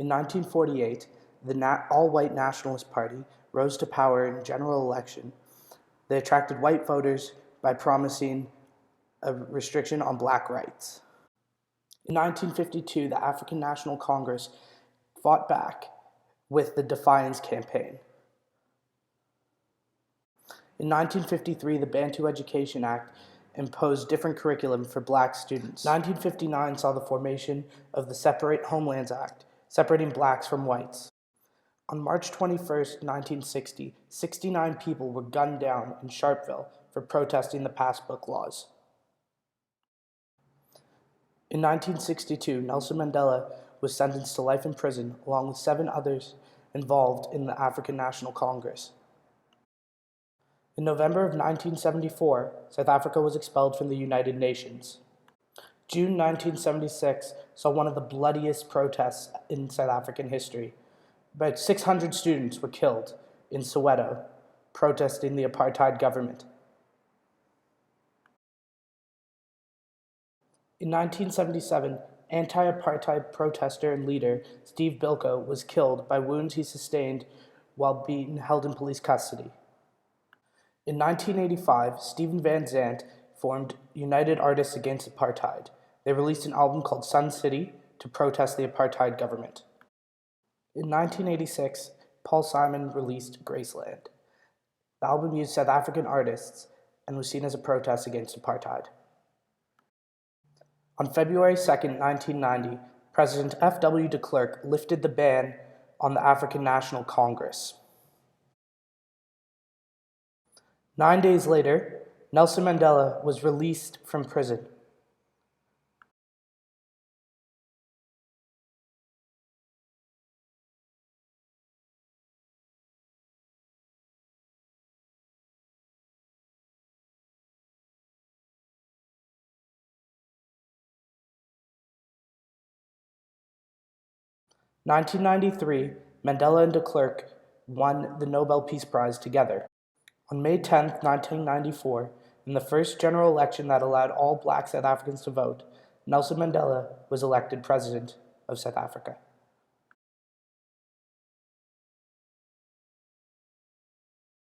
In 1948, the all-white Nationalist Party rose to power in a general election. They attracted white voters by promising a restriction on black rights. In 1952, the African National Congress fought back with the Defiance Campaign. In 1953, the Bantu Education Act imposed different curriculum for black students. 1959 saw the formation of the Separate Homelands Act, separating blacks from whites. On March 21, 1960, 69 people were gunned down in Sharpeville for protesting the passbook laws. In 1962, Nelson Mandela was sentenced to life in prison along with 7 others involved in the African National Congress. In November of 1974, South Africa was expelled from the United Nations. June 1976 saw one of the bloodiest protests in South African history. About 600 students were killed in Soweto, protesting the apartheid government. In 1977, anti-apartheid protester and leader Steve Biko was killed by wounds he sustained while being held in police custody. In 1985, Steven Van Zandt formed United Artists Against Apartheid. They released an album called Sun City to protest the apartheid government. In 1986, Paul Simon released Graceland. The album used South African artists and was seen as a protest against apartheid. On February 2, 1990, President F.W. de Klerk lifted the ban on the African National Congress. 9 days later, Nelson Mandela was released from prison. In 1993, Mandela and de Klerk won the Nobel Peace Prize together. On May 10, 1994, in the first general election that allowed all black South Africans to vote, Nelson Mandela was elected President of South Africa.